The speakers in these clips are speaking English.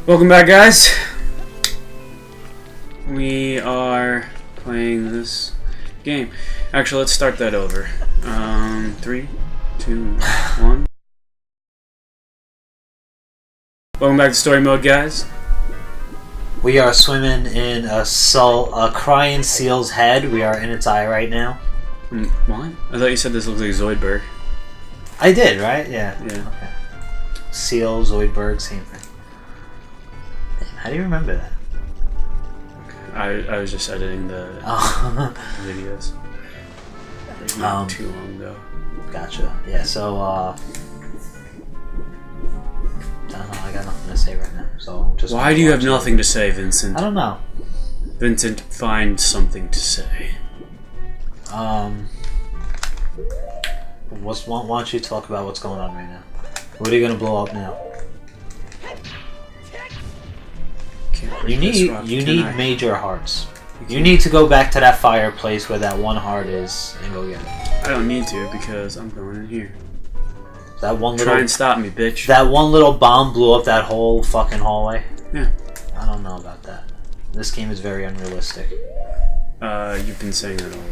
Welcome back, guys. We are playing this game. Actually, let's start that over. 3, 2, 1. Welcome back to story mode, guys. We are swimming in a crying seal's head. We are in its eye right now. What? I thought you said this looks like Zoidberg. I did, right? Yeah. Yeah. Okay. Seal, Zoidberg, same thing. Damn, how do you remember that? I was just editing the videos. Not too long ago. Gotcha. Yeah, so, I don't know, I got nothing to say right now. So just Why do you have nothing to say, Vincent? I don't know. Vincent, find something to say. Why don't you talk about what's going on right now? What are you gonna blow up now? You need major hearts. You need to go back to that fireplace where that one heart is and go get it. I don't need to because I'm going in here. That one little Try and stop me, bitch. That one little bomb blew up that whole fucking hallway. Yeah. I don't know about that. This game is very unrealistic. You've been saying that all.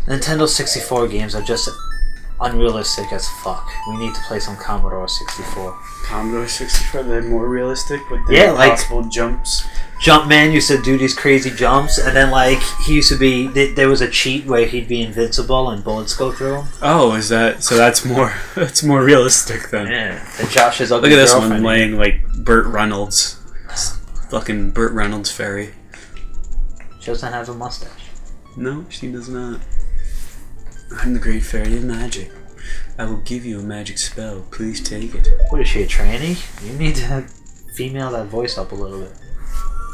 Nintendo 64 games are just unrealistic as fuck. We need to play some Commodore 64. Commodore 64, they're more realistic with the impossible jumps. Jumpman used to do these crazy jumps, and then like he used to be. There was a cheat where he'd be invincible and bullets go through him. Oh, is that so? That's more. That's more realistic then. Yeah. And Josh's ugly. Look at this one laying like Burt Reynolds. Fucking Burt Reynolds fairy. She doesn't have a mustache. No, she does not. I'm the great fairy of magic. I will give you a magic spell. Please take it. What is she, a tranny? You need to female that voice up a little bit.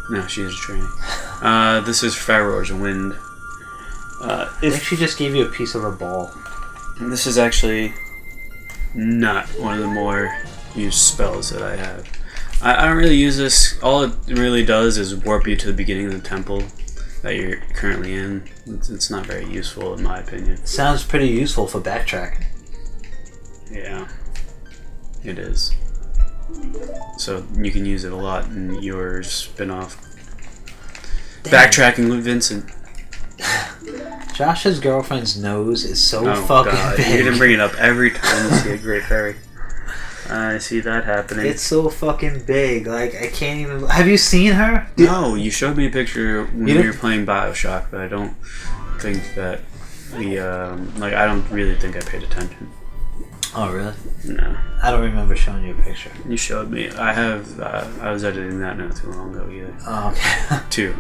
No, she is a tranny. This is Farror's Wind. I think she just gave you a piece of her ball. This is actually not one of the more used spells that I have. I don't really use this. All it really does is warp you to the beginning of the temple that you're currently in. It's not very useful in my opinion. Sounds pretty useful for backtracking. Yeah, it is. So you can use it a lot in your spin-off. Backtracking with Vincent. Josh's girlfriend's nose is so fucking God. big. You're gonna bring it up every time you see a great fairy. I see that happening. It's so fucking big. Like, I can't even... Have you seen her? No, you showed me a picture when we were playing Bioshock, but I don't think that we, I don't really think I paid attention. Oh, really? No. I don't remember showing you a picture. You showed me. I was editing that not too long ago either. Oh, okay.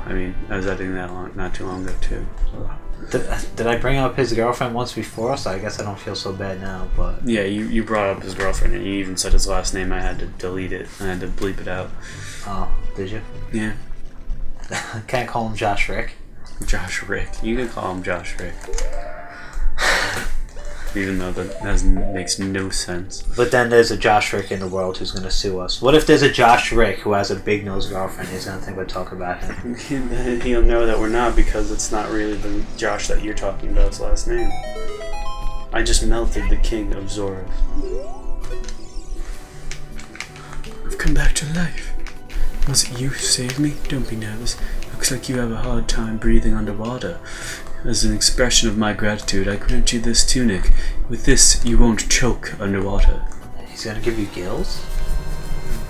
I was editing that not too long ago too. Did I bring up his girlfriend once before? So I guess I don't feel so bad now, but... Yeah, you brought up his girlfriend and you even said his last name. I had to delete it. I had to bleep it out. Oh, did you? Yeah. Can't call him Josh Rick? Josh Rick. You can call him Josh Rick. Even though that makes no sense. But then there's a Josh Rick in the world who's going to sue us. What if there's a Josh Rick who has a big-nosed girlfriend? He's going to think we're talking about him. He'll know that we're not because it's not really the Josh that you're talking about's last name. I just melted the king of Zorath. I've come back to life. Was it you who saved me? Don't be nervous. Looks like you have a hard time breathing underwater. As an expression of my gratitude, I grant you this tunic. With this, you won't choke underwater. He's gonna give you gills?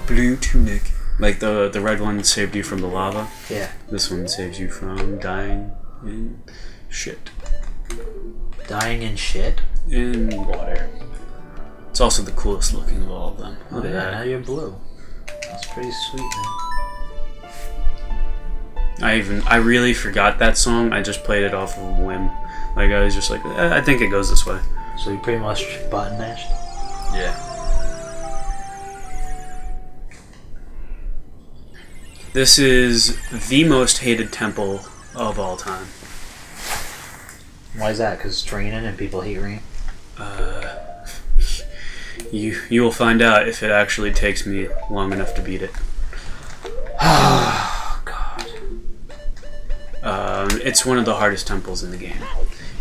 Blue tunic. Like the red one saved you from the lava? Yeah. This one saves you from dying in shit. Dying in shit? In water. It's also the coolest looking of all of them. Look at that. Now you're blue. That's pretty sweet, man. I really forgot that song. I just played it off of a whim. Like I was just like, I think it goes this way. So you pretty much button mashed? Yeah. This is the most hated temple of all time. Why is that? Because it's raining and people hate rain? You will find out if it actually takes me long enough to beat it. It's one of the hardest temples in the game,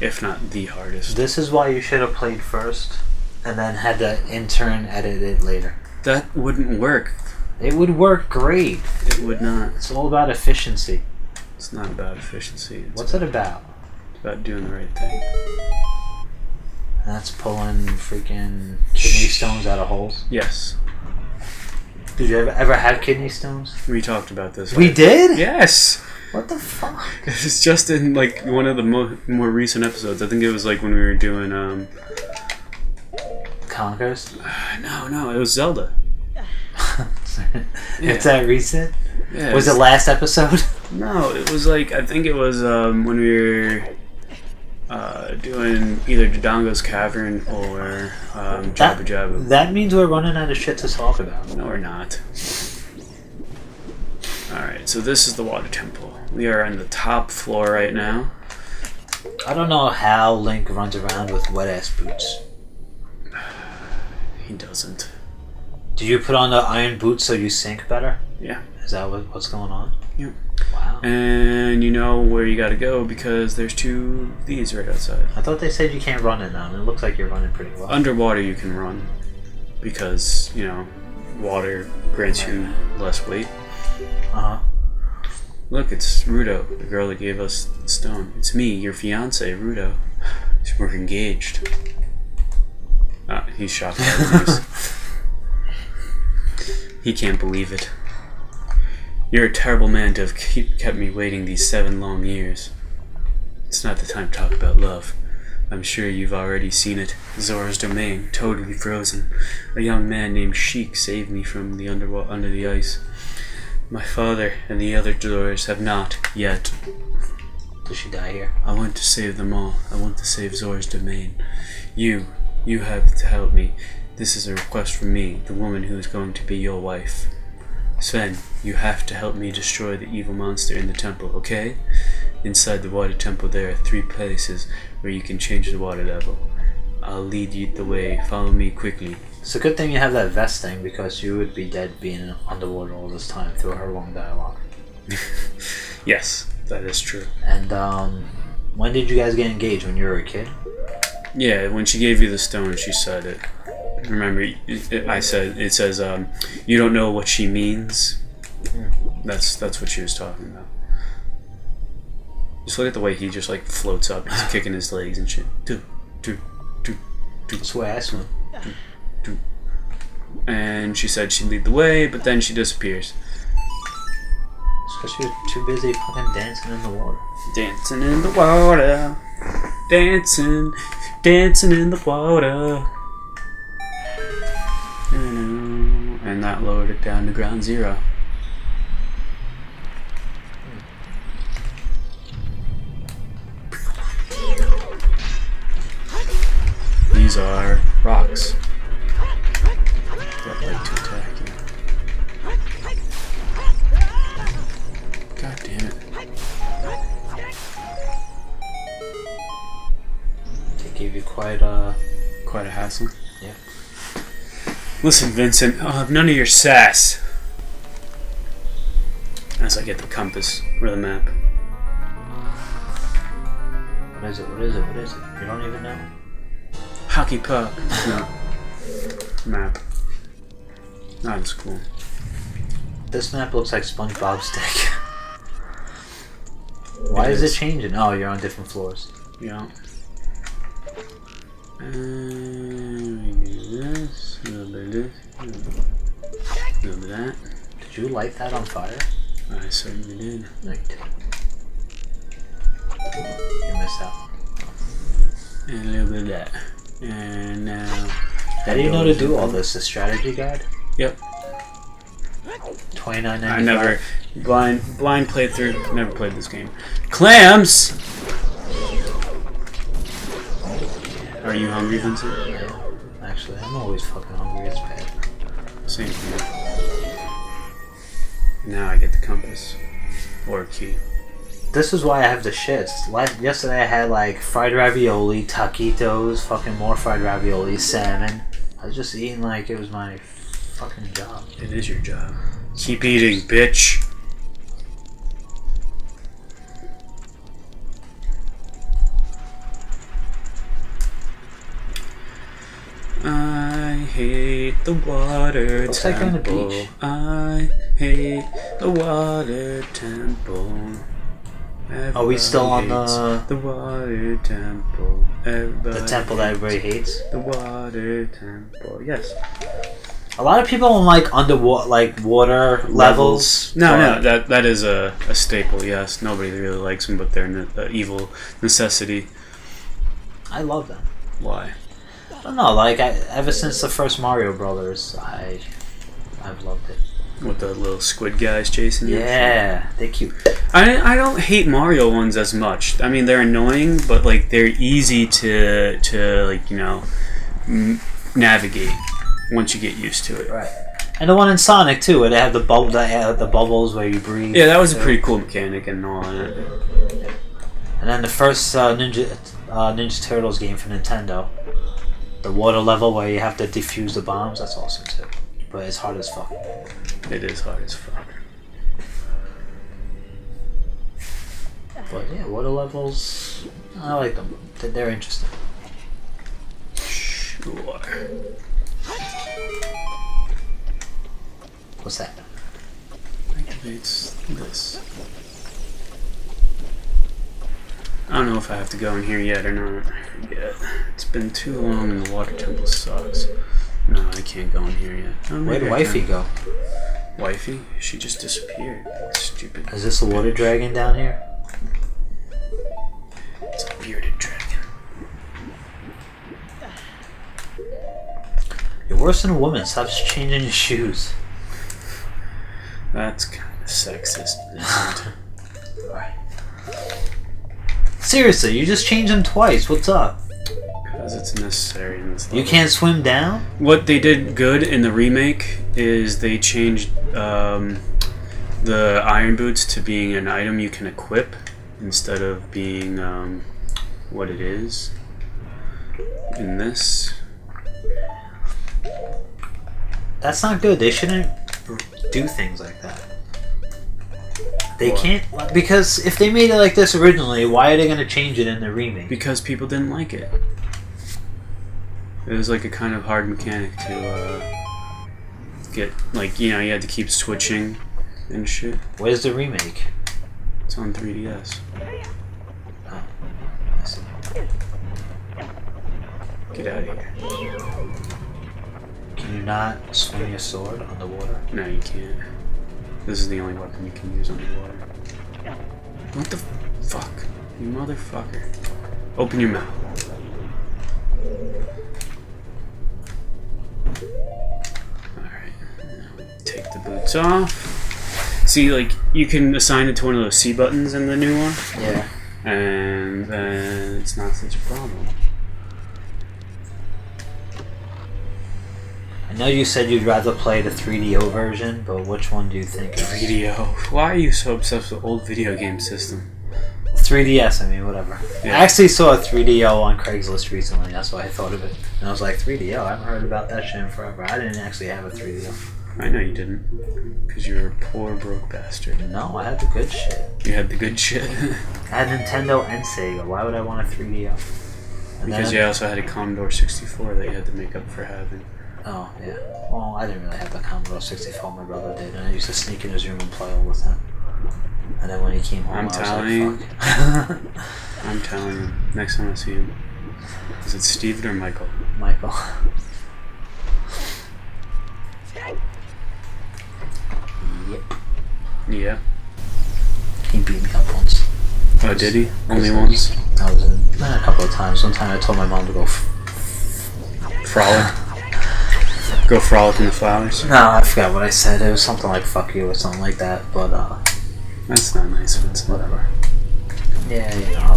if not the hardest. This is why you should have played first, and then had the intern edit it later. That wouldn't work. It would work great. It would not. It's all about efficiency. It's not about efficiency. What's it about? It's about doing the right thing. That's pulling freaking kidney stones out of holes? Yes. Did you ever have kidney stones? We talked about this. We did? Yes! What the fuck? It's just in like one of the more recent episodes. I think it was like when we were doing Conkers? No, it was Zelda. It's that recent? Yeah, was it last episode? No, it was like, I think it was when we were doing either Dodongo's Cavern or Jabba Jabba. That means we're running out of shit to talk about. No, we're not. Alright, so this is the water temple. We are on the top floor right now. I don't know how Link runs around with wet-ass boots. He doesn't. Do you put on the iron boots so you sink better? Yeah. Is that what's going on? Yeah. Wow. And you know where you gotta go because there's two of these right outside. I thought they said you can't run in them. It looks like you're running pretty well. Underwater you can run because, you know, water grants you less weight. Uh-huh. Look, it's Rudo, the girl that gave us the stone. It's me, your fiance, Rudo. We're engaged. He's shocked by the news. He can't believe it. You're a terrible man to have kept me waiting these 7 long years. It's not the time to talk about love. I'm sure you've already seen it. Zora's domain, totally frozen. A young man named Sheik saved me from the under the ice. My father and the other Zoras have not yet. Did she die here? I want to save them all. I want to save Zora's domain. You have to help me. This is a request from me, the woman who is going to be your wife. Sven, you have to help me destroy the evil monster in the temple, okay? Inside the water temple there are 3 places where you can change the water level. I'll lead you the way. Follow me quickly. It's a good thing you have that vest thing because you would be dead being underwater all this time through her long dialogue. Yes, that is true. And when did you guys get engaged? When you were a kid? Yeah, when she gave you the stone, she said it. Remember, it says, you don't know what she means. That's what she was talking about. Just look at the way he just like floats up. He's kicking his legs and shit. That's why I asked him. And she said she'd lead the way, but then she disappears. It's because she was too busy fucking dancing in the water. Dancing in the water. Dancing in the water. And that lowered it down to ground zero. These are rocks that like to attack you. God damn it. They gave you quite a hassle. Yeah. Listen, Vincent, I'll have none of your sass. As I get the compass or the map. What is it? You don't even know? Hockey puck. No. Map. Not as cool. This map looks like SpongeBob's stick. Why is it changing? Oh, you're on different floors. Yeah. We do this, a little bit of this, a little bit of that. Did you light that on fire? I certainly did. No, you didn't. You missed out. And a little bit of that. And now... How do you know to do all this? A strategy guide? Yep. $29.95. I never... Blind playthrough, never played this game. Clams! Are you hungry, Vincent? Yeah. Actually, I'm always fucking hungry. It's bad. Same here. Now I get the compass. Or key. This is why I have the shits. Yesterday I had like fried ravioli, taquitos, fucking more fried ravioli, salmon. I was just eating like it was my fucking job. It is your job. Keep eating, bitch. I hate the water Looks like temple. you're on the beach. I hate the water temple. Are we still on the water temple? Everybody the temple that everybody hates? The water temple. Yes. A lot of people don't like underwater, like water levels. No, that is a staple. Yes, nobody really likes them, but they're an evil necessity. I love them. Why? I don't know. Like ever since the first Mario Brothers, I've loved it. With the little squid guys chasing you. Yeah, they're cute. I don't hate Mario ones as much. I mean, they're annoying, but like they're easy to like, you know, navigate once you get used to it. Right. And the one in Sonic too, where they have the bubbles where you breathe. Yeah, that was a pretty cool mechanic and all that. And then the first Ninja Turtles game for Nintendo, the water level where you have to defuse the bombs. That's awesome too. But it's hard as fuck. It is hard as fuck. But yeah, water levels, I like them. They're interesting. Sure. What's that? Activates this. I don't know if I have to go in here yet or not. I forget. It's been too long and the water temple sucks. No, I can't go in here yet. Oh, Where'd Wifey go? Wifey? She just disappeared. Stupid. Is this a water dragon down here? It's a bearded dragon. You're worse than a woman. Stop changing your shoes. That's kind of sexist, isn't it? Right. Seriously, you just changed them twice. What's up? Because it's necessary in this level. You can't swim down? What they did good in the remake is they changed the iron boots to being an item you can equip instead of being what it is in this. That's not good. They shouldn't do things like that. They can't, because if they made it like this originally, why are they going to change it in the remake? Because people didn't like it. It was like a kind of hard mechanic to get, like, you know, you had to keep switching and shit. Where's the remake? It's on 3DS. Oh, I see. Get out of here. Can you not swing your sword on the water? No, you can't. This is the only weapon you can use underwater. What the fuck? You motherfucker. Open your mouth. Alright. Take the boots off. See, like, you can assign it to one of those C buttons in the new one. Yeah. And then it's not such a problem. I know you said you'd rather play the 3DO version, but which one do you think is... 3DO. Why are you so obsessed with old video game system? 3DS, I mean, whatever. Yeah. I actually saw a 3DO on Craigslist recently, that's why I thought of it. And I was like, 3DO? I haven't heard about that shit in forever. I didn't actually have a 3DO. I know you didn't. Because you're a poor, broke bastard. No, I had the good shit. You had the good shit. I had Nintendo and Sega. Why would I want a 3DO? And Because then, you also had a Commodore 64 that you had to make up for having. Oh, yeah. Well, I didn't really have the Commodore 64. My brother did. And I used to sneak in his room and play all with him. And then when he came home, I'm I was telling like, fuck. I'm telling you, next time I see him. Is it Steven or Michael? Michael. Yep. Yeah. He beat me up once. Oh, did he? Only once? I was in a couple of times. One time I told my mom to go Frolic? Go frolic in the flowers? No, I forgot what I said. It was something like fuck you or something like that, but That's not nice, Vincent. whatever. Yeah, you know, I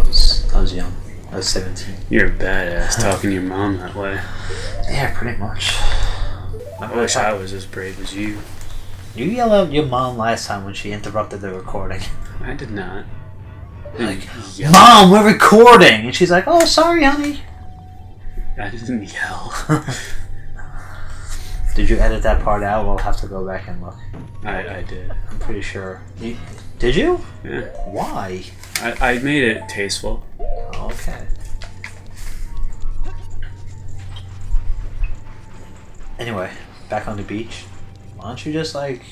was young. I was 17. You're a badass talking to your mom that way. Yeah, pretty much. I wish I was as brave as you. You yelled at your mom last time when she interrupted the recording. I did not. Like, Yell. Mom, we're recording! And she's like, oh, sorry, honey. I didn't yell. Did you edit that part out? We'll have to go back and look. I did. I'm pretty sure. Did you? Yeah. Why? I made it tasteful. Okay. Anyway, back on the beach. Why don't you just like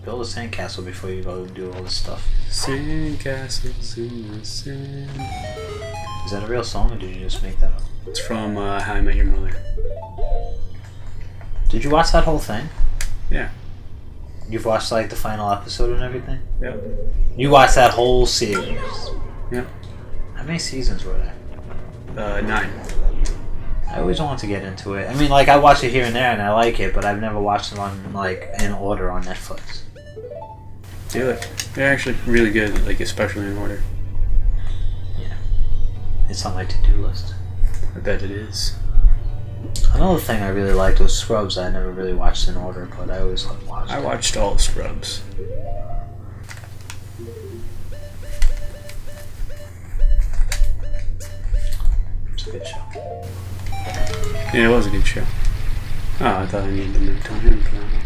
build a sandcastle before you go and do all this stuff? Sandcastles in the sand. Is that a real song, or did you just make that up? It's from How I Met Your Mother. Did you watch that whole thing? Yeah. You've watched like the final episode and everything? Yep. You watched that whole series? Yep. How many seasons were there? 9. I always wanted to get into it. I mean, like, I watch it here and there and I like it, but I've never watched them on, like, in order on Netflix. Do it. They're actually really good, like, especially in order. Yeah. It's on my to-do list. I bet it is. Another thing I really liked was Scrubs. I never really watched in order, but I always watched it. I watched all of Scrubs. It's a good show. Yeah, it was a good show. Oh, I thought I needed to note on him for that one.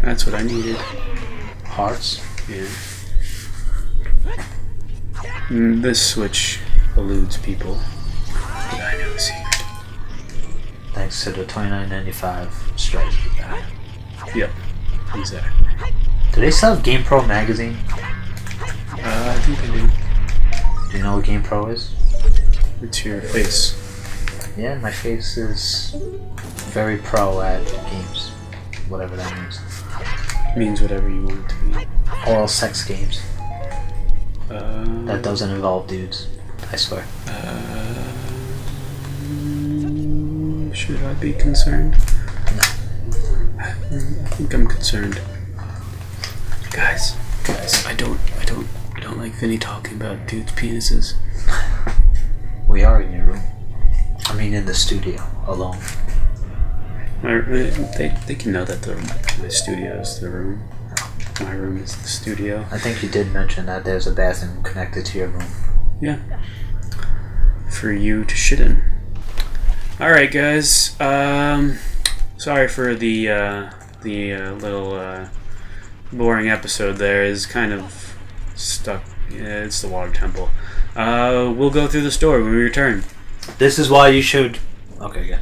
That's what I needed. Hearts? Yeah. This switch eludes people. But I know the secret. Thanks to the $29.95 strategy guide. Yep. Exactly. Do they still have G.A.M.E.R magazine? I think I do. Do you know what G.A.M.E.R is? It's your face. Yeah, my face is very pro at games. Whatever that means. Means whatever you want it to be. Oral sex games. That doesn't involve dudes. I swear. Should I be concerned? No. I think I'm concerned. Guys, I don't like Vinny talking about dudes' penises. We are in your room. I mean, in the studio, alone. They can know that my studio is the room. My room is the studio. I think you did mention that there's a bathroom connected to your room. Yeah. For you to shit in. Alright, guys. Sorry for the little boring episode there. It's kind of stuck. Yeah, it's the water temple. We'll go through the story when we return. This is why you should... Okay, good.